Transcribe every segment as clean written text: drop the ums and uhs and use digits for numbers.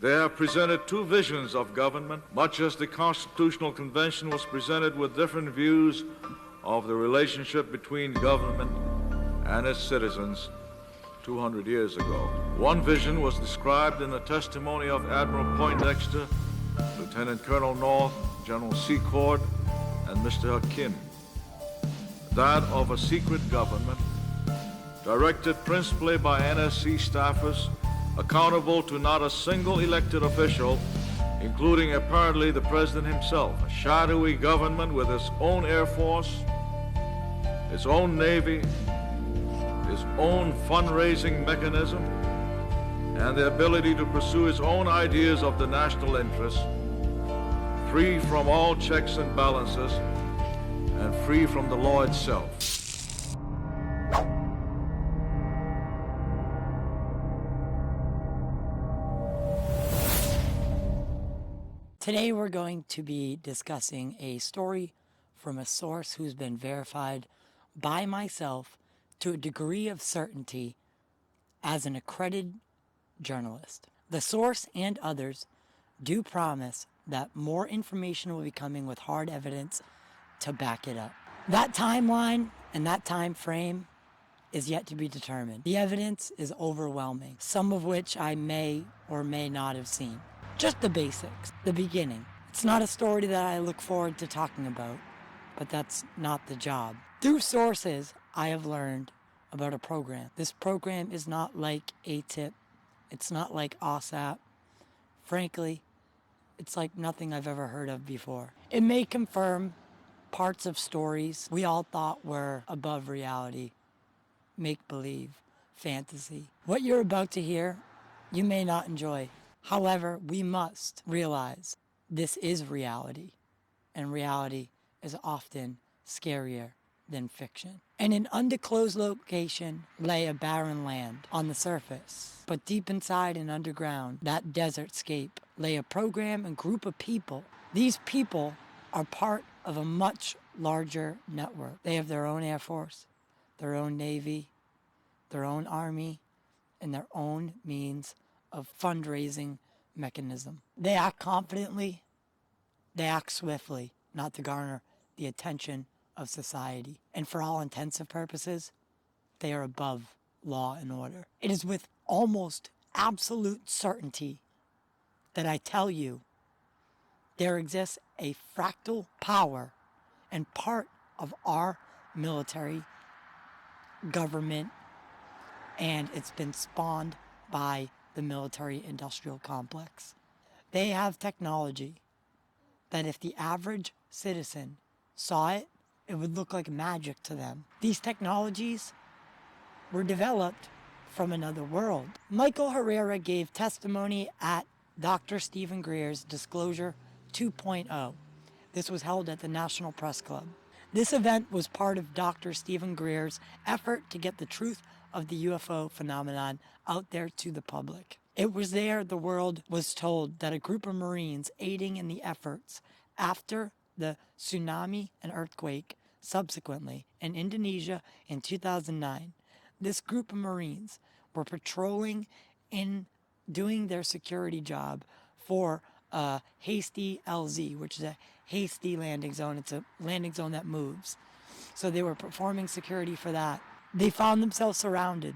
They have presented two visions of government, much as the Constitutional Convention was presented with different views of the relationship between government and its citizens 200 years ago. One vision was described in the testimony of Admiral Poindexter, Lieutenant Colonel North, General Secord, and Mr. Hakim. That of a secret government, directed principally by NSC staffers, accountable to not a single elected official, including apparently the President himself. A shadowy government with its own Air Force, its own Navy, its own fundraising mechanism, and the ability to pursue its own ideas of the national interest, free from all checks and balances, and free from the law itself. Today we're going to be discussing a story from a source who's been verified by myself to a degree of certainty as an accredited journalist. The source and others do promise that more information will be coming with hard evidence to back it up. That timeline and that time frame is yet to be determined. The evidence is overwhelming, some of which I may or may not have seen. Just the basics, the beginning. It's not a story that I look forward to talking about, but that's not the job. Through sources, I have learned about a program. This program is not like ATIP. It's not like OSAP. Frankly, it's like nothing I've ever heard of before. It may confirm parts of stories we all thought were above reality, make-believe, fantasy. What you're about to hear, you may not enjoy. However, we must realize this is reality, and reality is often scarier than fiction. In an undisclosed location lay a barren land on the surface, but deep inside and underground, that desert scape, lay a program and group of people. These people are part of a much larger network. They have their own Air Force, their own Navy, their own Army, and their own means of fundraising mechanism. They act confidently, they act swiftly, not to garner the attention of society. And for all intents and purposes, they are above law and order. It is with almost absolute certainty that I tell you there exists a fractal power and part of our military government, and it's been spawned by the military-industrial complex. They have technology that if the average citizen saw it, it would look like magic to them. These technologies were developed from another world. Michael Herrera gave testimony at Dr. Stephen Greer's Disclosure 2.0. This was held at the National Press Club. This event was part of Dr. Stephen Greer's effort to get the truth of the UFO phenomenon out there to the public. It was there the world was told that a group of Marines aiding in the efforts after the tsunami and earthquake subsequently in Indonesia in 2009. This group of Marines were patrolling in doing their security job for Hasty LZ, which is a hasty landing zone. It's a landing zone that moves. So they were performing security for that. They found themselves surrounded.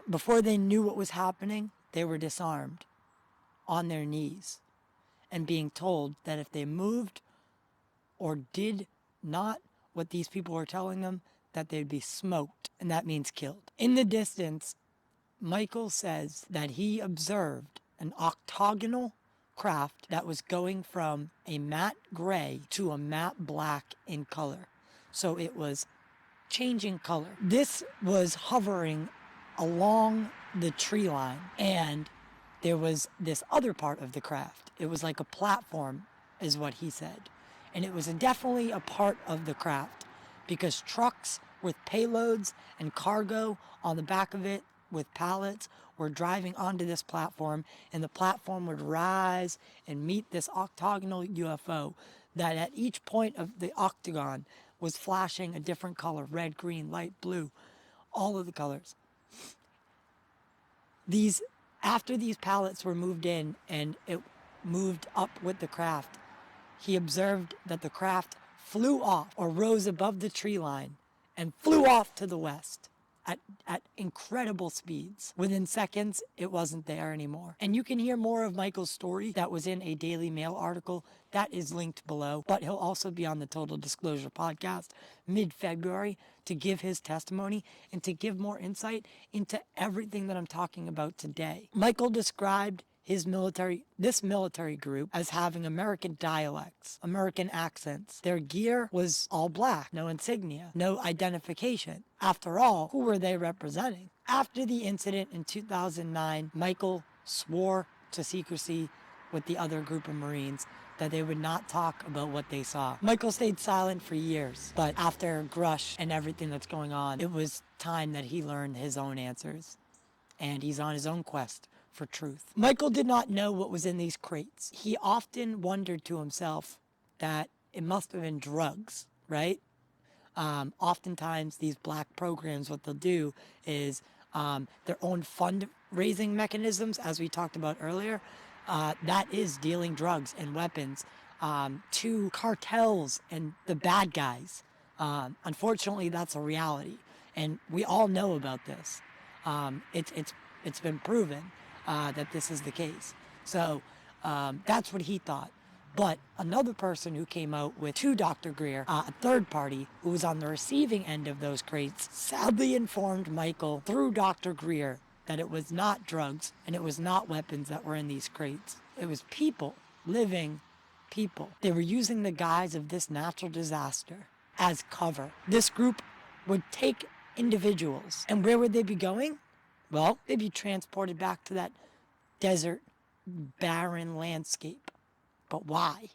Before they knew what was happening, they were disarmed on their knees and being told that if they moved or did not what these people were telling them, that they'd be smoked, and that means killed. In the distance, Michael says that he observed an octagonal craft that was going from a matte gray to a matte black in color. So it was changing color. This was hovering along the tree line, and there was this other part of the craft. It was like a platform, is what he said. And it was definitely a part of the craft because trucks with payloads and cargo on the back of it with pallets were driving onto this platform, and the platform would rise and meet this octagonal UFO that at each point of the octagon was flashing a different color, red, green, light blue, all of the colors. These After these pallets were moved in and it moved up with the craft, he observed that the craft flew off or rose above the tree line and flew off to the west at incredible speeds. Within seconds, it wasn't there anymore. And you can hear more of Michael's story that was in a Daily Mail article that is linked below, but he'll also be on the Total Disclosure podcast mid-February to give his testimony and to give more insight into everything that I'm talking about today. Michael described this military group as having American dialects, American accents. Their gear was all black, no insignia, no identification. After all, who were they representing? After the incident in 2009, Michael swore to secrecy with the other group of Marines that they would not talk about what they saw. Michael stayed silent for years, but after Grush and everything that's going on, it was time that he learned his own answers, and he's on his own quest for truth. Michael did not know what was in these crates. He often wondered to himself that it must have been drugs, right? Oftentimes these black programs, what they'll do is their own fundraising mechanisms, as we talked about earlier, that is dealing drugs and weapons to cartels and the bad guys. Unfortunately, that's a reality, and we all know about this. It's been proven that this is the case. So that's what he thought. But another person who came out with to Dr. Greer, a third party who was on the receiving end of those crates, sadly informed Michael through Dr. Greer that it was not drugs and it was not weapons that were in these crates. It was people, living people. They were using the guise of this natural disaster as cover. This group would take individuals, and where would they be going? Well, they'd be transported back to that desert, barren landscape. But why?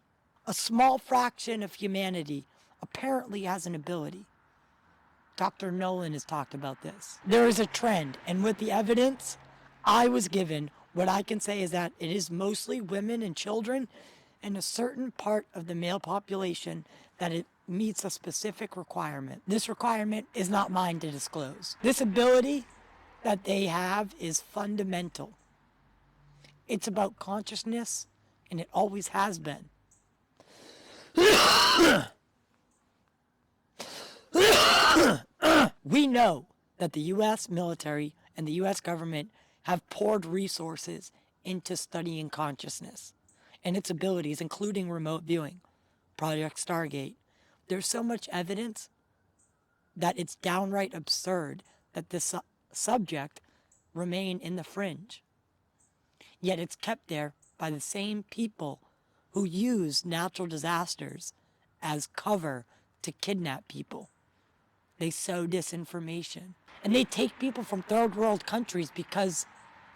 A small fraction of humanity apparently has an ability. Dr. Nolan has talked about this. There is a trend, and with the evidence I was given, what I can say is that it is mostly women and children and a certain part of the male population that it meets a specific requirement. This requirement is not mine to disclose. This ability that they have is fundamental. It's about consciousness, and it always has been. We know that the U.S. military and the U.S. government have poured resources into studying consciousness and its abilities, including remote viewing, Project Stargate. There's so much evidence that it's downright absurd that this subject remain in the fringe. Yet it's kept there by the same people who use natural disasters as cover to kidnap people. They sow disinformation. And they take people from third world countries because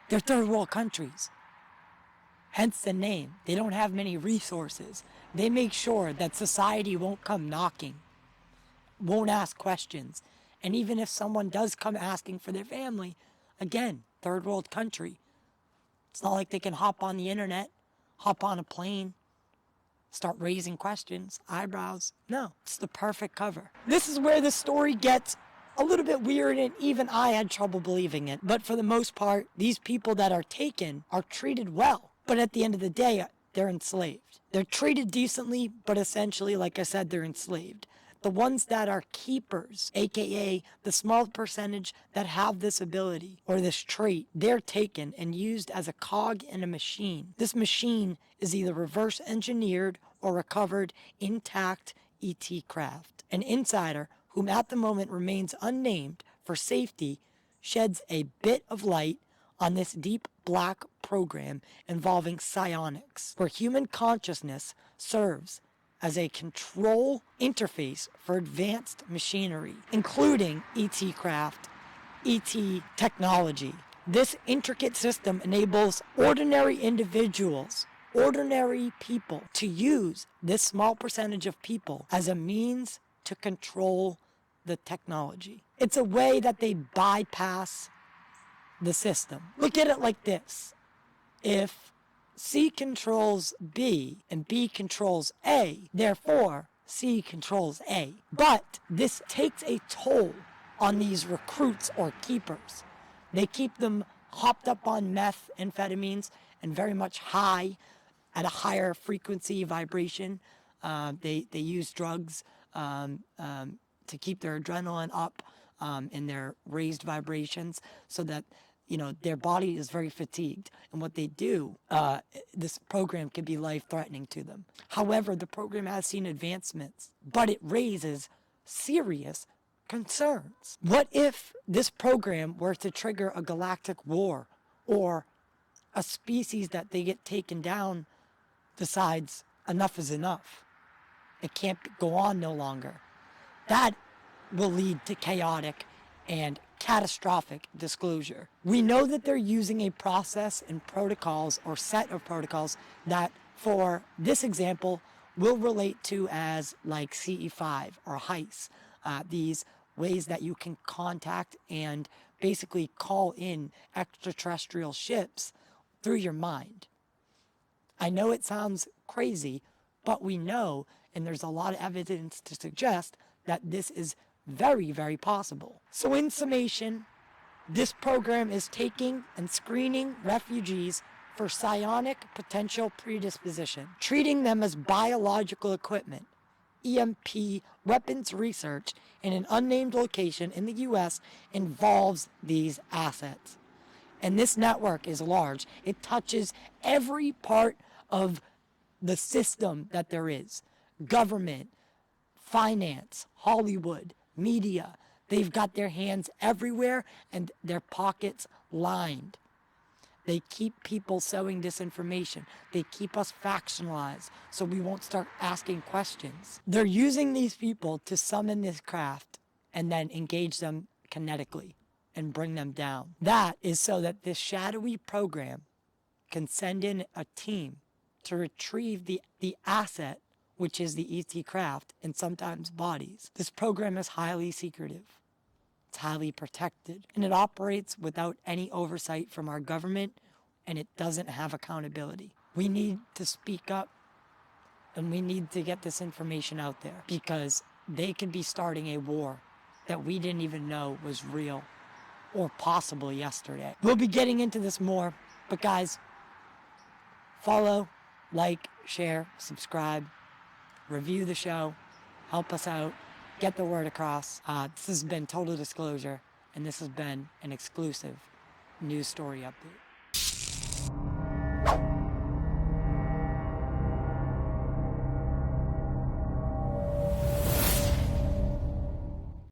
they're third world countries. Hence the name. They don't have many resources. They make sure that society won't come knocking, won't ask questions. And even if someone does come asking for their family, again, third world country. It's not like they can hop on the internet, hop on a plane, start raising questions, eyebrows. No, it's the perfect cover. This is where the story gets a little bit weird, and even I had trouble believing it. But for the most part, these people that are taken are treated well. But at the end of the day, they're enslaved. They're treated decently, but essentially, like I said, they're enslaved. The ones that are keepers, aka the small percentage that have this ability or this trait, they're taken and used as a cog in a machine. This machine is either reverse engineered or recovered intact ET craft. An insider, whom at the moment remains unnamed for safety, sheds a bit of light on this deep black program involving psionics, where human consciousness serves as a control interface for advanced machinery, including ET craft, ET technology. This intricate system enables ordinary individuals, ordinary people, to use this small percentage of people as a means to control the technology. It's a way that they bypass the system. Look at it like this. If C controls B and B controls A, therefore C controls A. But this takes a toll on these recruits or keepers. They keep them hopped up on methamphetamines and very much high at a higher frequency vibration. They use drugs to keep their adrenaline up in their raised vibrations so that, you know, their body is very fatigued. And what they do, this program can be life-threatening to them. However, the program has seen advancements, but it raises serious concerns. What if this program were to trigger a galactic war, or a species that they get taken down decides enough is enough? It can't go on no longer. That will lead to chaotic and catastrophic disclosure. We know that they're using a process and protocols or set of protocols that, for this example, will relate to as like CE5 or HEIS. These ways that you can contact and basically call in extraterrestrial ships through your mind. I know it sounds crazy, but we know, and there's a lot of evidence to suggest that this is very, very possible. So in summation, this program is taking and screening refugees for psionic potential predisposition, treating them as biological equipment. EMP weapons research in an unnamed location in the U.S. involves these assets. And this network is large. It touches every part of the system that there is. Government, finance, Hollywood, media. They've got their hands everywhere and their pockets lined. They keep people sowing disinformation. They keep us factionalized so we won't start asking questions. They're using these people to summon this craft and then engage them kinetically and bring them down. That is so that this shadowy program can send in a team to retrieve the asset, which is the ET craft and sometimes bodies. This program is highly secretive. It's highly protected, and it operates without any oversight from our government, and it doesn't have accountability. We need to speak up, and we need to get this information out there, because they could be starting a war that we didn't even know was real or possible yesterday. We'll be getting into this more, but guys, follow, like, share, subscribe, review the show, help us out, get the word across. This has been Total Disclosure, and this has been an exclusive news story update.